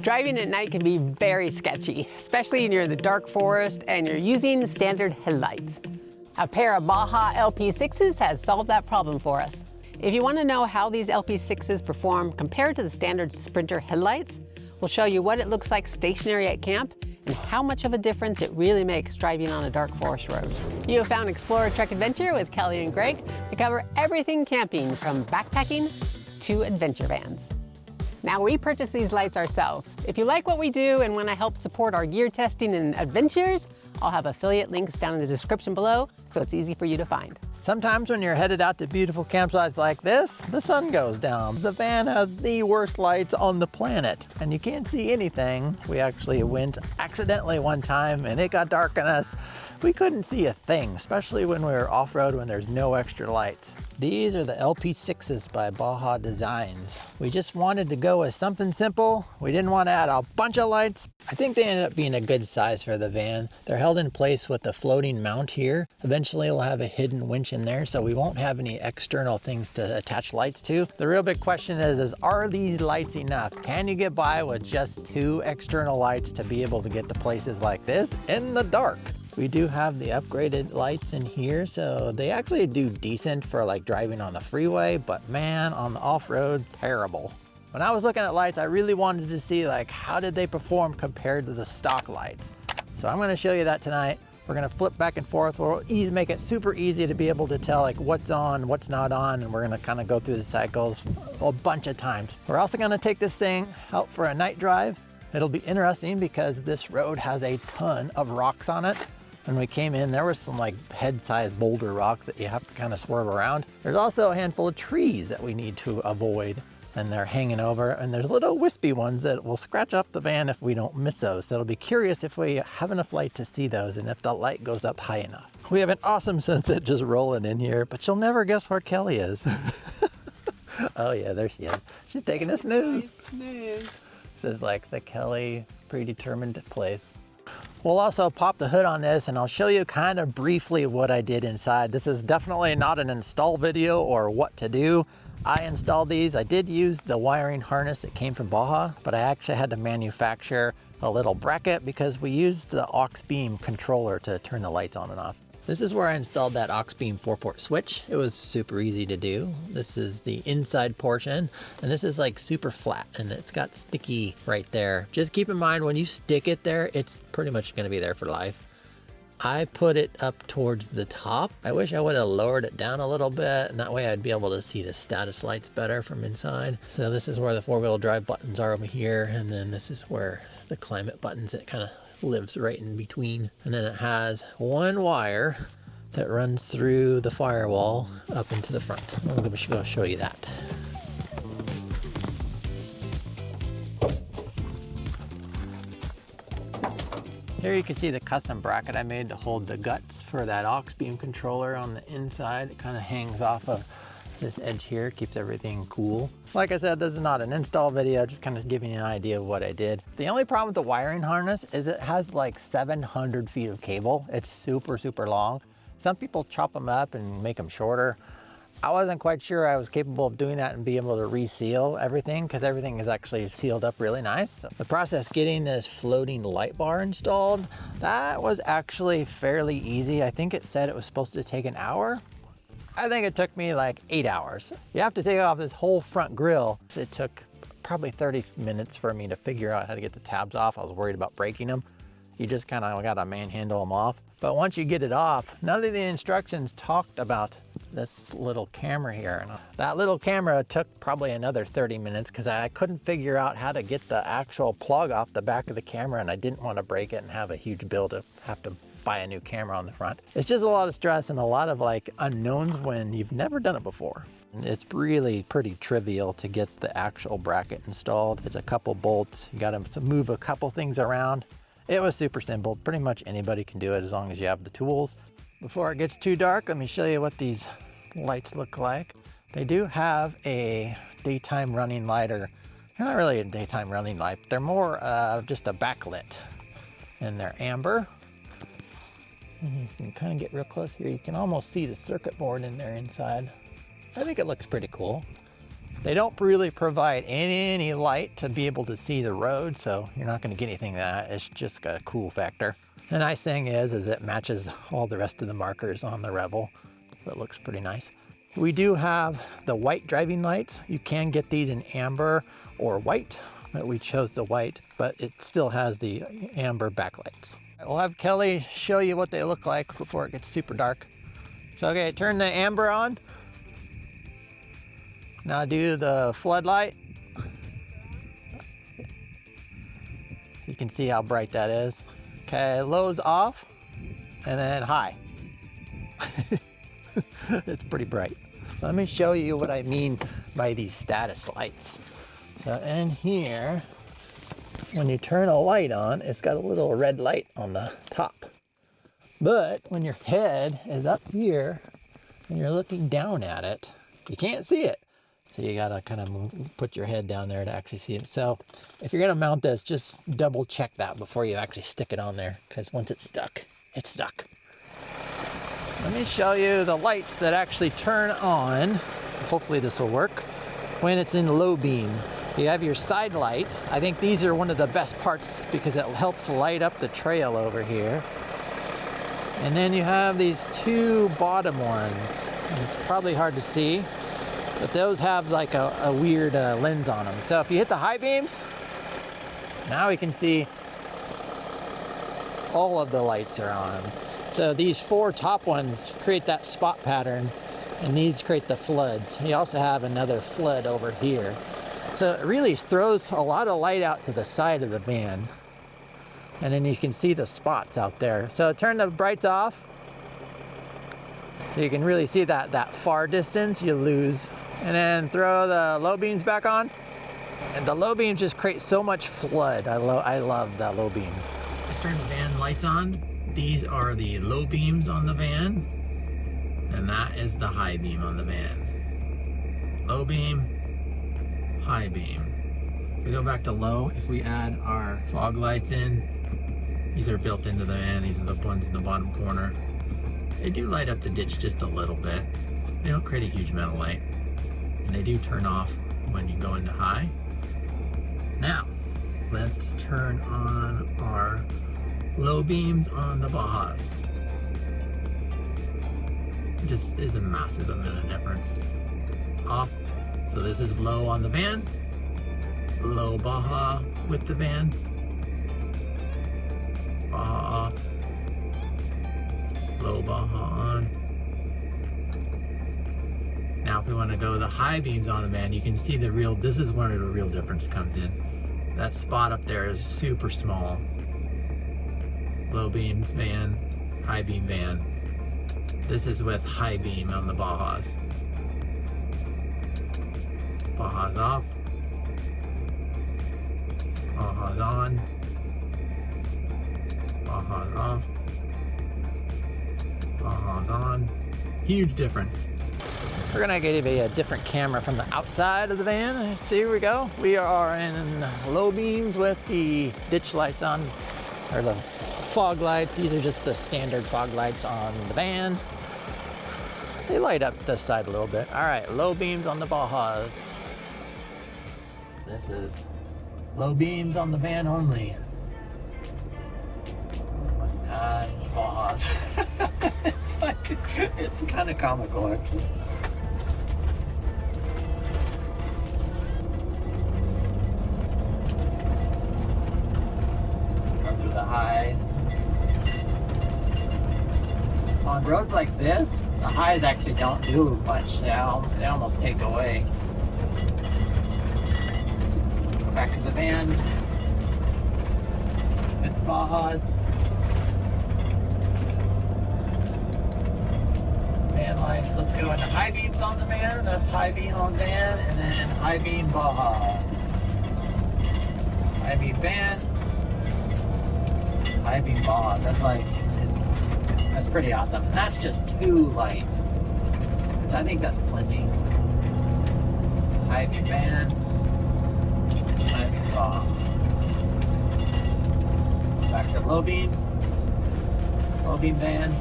Driving at night can be very sketchy, especially when you're in the dark forest and you're using standard headlights. A pair of Baja LP6s has solved that problem for us. If you want to know how these LP6s perform compared to the standard Sprinter headlights, we'll show you what it looks like stationary at camp and how much of a difference it really makes driving on a dark forest road. You have found Explorer Trek Adventure with Kelly and Greg to cover everything camping from backpacking to adventure vans. Now, we purchased these lights ourselves. If you like what we do and want to help support our gear testing and adventures, I'll have affiliate links down in the description below, so it's easy for you to find. Sometimes when you're headed out to beautiful campsites like this, the sun goes down. The van has the worst lights on the planet, and you can't see anything. We actually went accidentally one time, and it got dark on us. We couldn't see a thing, especially when we were off-road when there's no extra lights. These are the LP6s by Baja Designs. We just wanted to go with something simple. We didn't want to add a bunch of lights. I think they ended up being a good size for the van. They're held in place with the floating mount here. Eventually we'll have a hidden winch in there, so we won't have any external things to attach lights to. The real big question is are these lights enough? Can you get by with just 2 external lights to be able to get to places like this in the dark? We do have the upgraded lights in here, so they actually do decent for like driving on the freeway, but man, on the off-road, terrible. When I was looking at lights, I really wanted to see like how did they perform compared to the stock lights. So I'm gonna show you that tonight. We're gonna flip back and forth. We'll make it super easy to be able to tell like what's on, what's not on, and we're gonna kind of go through the cycles a bunch of times. We're also gonna take this thing out for a night drive. It'll be interesting because this road has a ton of rocks on it. When we came in, there was some like head-sized boulder rocks that you have to kind of swerve around. There's also a handful of trees that we need to avoid, and they're hanging over, and there's little wispy ones that will scratch up the van if we don't miss those. So it'll be curious if we have enough light to see those and if the light goes up high enough. We have an awesome sunset just rolling in here, but you'll never guess where Kelly is. Oh yeah, there she is. She's taking a snooze. This is like the Kelly predetermined place. We'll also pop the hood on this and I'll show you kind of briefly what I did inside. This is definitely not an install video or what to do. I installed these. I did use the wiring harness that came from Baja, but I actually had to manufacture a little bracket because we used the AUX Beam controller to turn the lights on and off. This is where I installed that Auxbeam 4-port switch. It was super easy to do. This is the inside portion, and this is like super flat, and it's got sticky right there. Just keep in mind when you stick it there, it's pretty much gonna be there for life. I put it up towards the top. I wish I would have lowered it down a little bit, and that way I'd be able to see the status lights better from inside. So this is where the 4-wheel drive buttons are over here, and then this is where the climate buttons, it kind of lives right in between. And then it has one wire that runs through the firewall up into the front. I'm going to go show you that. Here you can see the custom bracket I made to hold the guts for that AUX Beam controller on the inside. It kind of hangs off of this edge here, keeps everything cool. Like I said, this is not an install video, just kind of giving you an idea of what I did. The only problem with the wiring harness is it has like 700 feet of cable. It's super, super long. Some people chop them up and make them shorter. I wasn't quite sure I was capable of doing that and be able to reseal everything because everything is actually sealed up really nice. So the process getting this floating light bar installed, that was actually fairly easy. I think it said it was supposed to take an hour. I think it took me like 8 hours. You have to take off this whole front grille. It took probably 30 minutes for me to figure out how to get the tabs off. I was worried about breaking them. You just kind of got to manhandle them off. But once you get it off, none of the instructions talked about this little camera here. And that little camera took probably another 30 minutes because I couldn't figure out how to get the actual plug off the back of the camera, and I didn't want to break it and have a huge bill to have to buy a new camera on the front. It's just a lot of stress and a lot of like unknowns when you've never done it before. It's really pretty trivial to get the actual bracket installed. It's a couple bolts. You got to move a couple things around. It was super simple. Pretty much anybody can do it as long as you have the tools. Before it gets too dark, let me show you what these lights look like. They do have a daytime running light, or not really a daytime running light. They're more just a backlit, and they're amber. And you can kind of get real close here. You can almost see the circuit board in there inside. I think it looks pretty cool. They don't really provide any light to be able to see the road, so you're not going to get anything of that. It's just got a cool factor. The nice thing is it matches all the rest of the markers on the Revel, so it looks pretty nice. We do have the white driving lights. You can get these in amber or white, but we chose the white, but it still has the amber backlights. We'll have Kelly show you what they look like before it gets super dark. So, okay, turn the amber on. Now do the floodlight. You can see how bright that is. Okay, low's off, and then high. It's pretty bright. Let me show you what I mean by these status lights. So in here, when you turn a light on, it's got a little red light on the top. But when your head is up here and you're looking down at it, you can't see it. So you gotta kind of put your head down there to actually see it. So if you're gonna mount this, just double check that before you actually stick it on there, because once it's stuck, it's stuck. Let me show you the lights that actually turn on. Hopefully this will work. When it's in low beam, you have your side lights. I think these are one of the best parts because it helps light up the trail over here. And then you have these two bottom ones. It's probably hard to see, but those have like a weird lens on them. So if you hit the high beams, now we can see all of the lights are on. So these four top ones create that spot pattern, and these create the floods. You also have another flood over here. So it really throws a lot of light out to the side of the van. And then you can see the spots out there. So turn the brights off. So you can really see that far distance you lose. And then throw the low beams back on. And the low beams just create so much flood. I love the low beams. Let's turn the van lights on. These are the low beams on the van. And that is the high beam on the van. Low beam, high beam. If we go back to low, if we add our fog lights in, these are built into the van. These are the ones in the bottom corner. They do light up the ditch just a little bit. They don't create a huge amount of light. And they do turn off when you go into high. Now, let's turn on our low beams on the Bajas. Just is a massive amount of difference. Off. So this is low on the van. Low Baja with the van. Baja off. Low Baja on. Now if we want to go the high beams on the van, you can see the real, this is where the real difference comes in. That spot up there is super small. Low beams van, high beam van. This is with high beam on the Bajas. Bajas off. Bajas on. Bajas off. Bajas on. Huge difference. We're gonna give you a different camera from the outside of the van. See, here we go. We are in low beams with the ditch lights on, or the fog lights. These are just the standard fog lights on the van. They light up this side a little bit. All right, low beams on the Bajas. This is low beams on the van only. Let's add Bajas. It's kind of comical actually. Those are the highs. So on roads like this, the highs actually don't do much now. They almost take away. Go back to the van. With the Bajas. Van lights. Let's go into high beams on the van. That's high beam on van, and then high beam Baja. High beam van. High beam Baja. That's like, that's pretty awesome. And that's just two lights. So I think that's plenty. High beam van. High beam Baja. Back to low beams. Low beam van.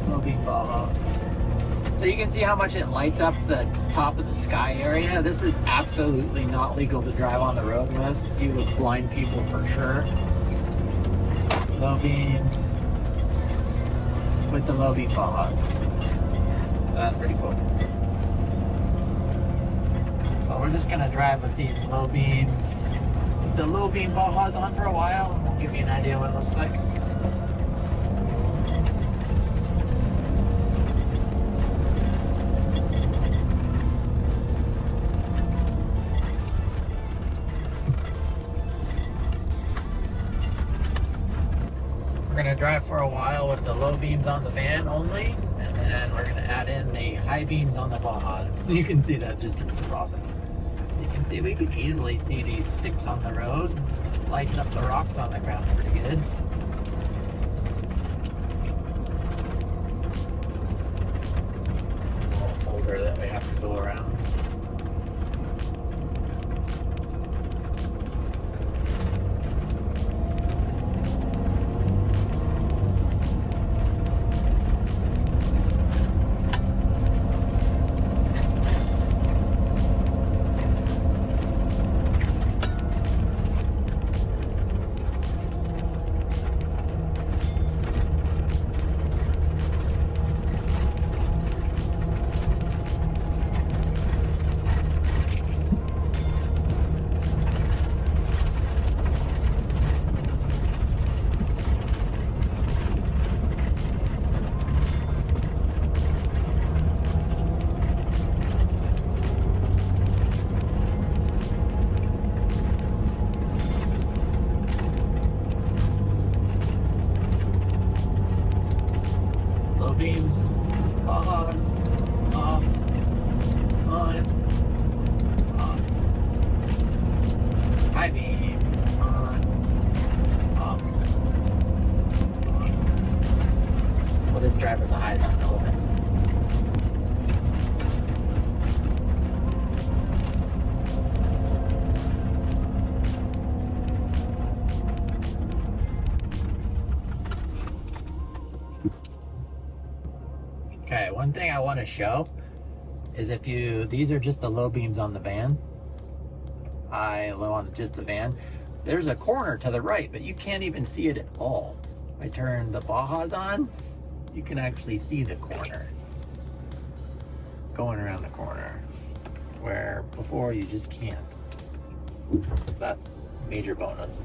Low beam Baja. So you can see how much it lights up the top of the sky area. This is absolutely not legal to drive on the road with. You would blind people for sure. Low beam with the low beam Bajas. That's pretty cool. So we're just gonna drive with these low beams, with the low beam Bajas on for a while, and we'll give you an idea what it looks like. We're going to drive for a while with the low beams on the van only, and then we're going to add in the high beams on the Bajas. You can see that just in the process. You can see we can easily see these sticks on the road. Lights up the rocks on the ground pretty good. A little holder that we have to go around. Beams, Bajas, off, on, high beam, on, off, on. We'll just drive with the highs on a little bit. Okay, one thing I want to show is these are just the low beams on the van. On just the van. There's a corner to the right, but you can't even see it at all. If I turn the Bajas on, you can actually see the corner. Going around the corner. Where before you just can't. That's a major bonus.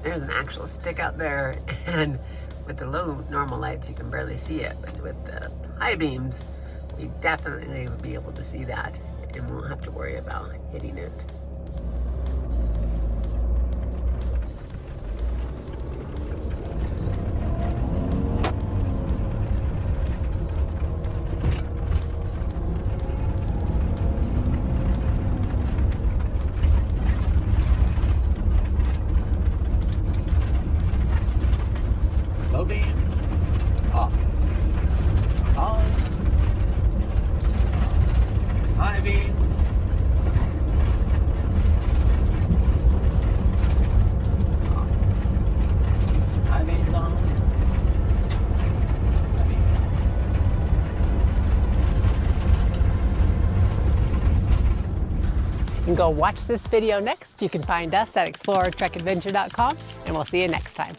There's an actual stick out there, and with the low normal lights you can barely see it, but with the high beams you definitely will be able to see that and won't have to worry about hitting it. Low beams, off, on, high beams, off, high beams on, high beams. You can go watch this video next. You can find us at explorertrekadventure.com, and we'll see you next time.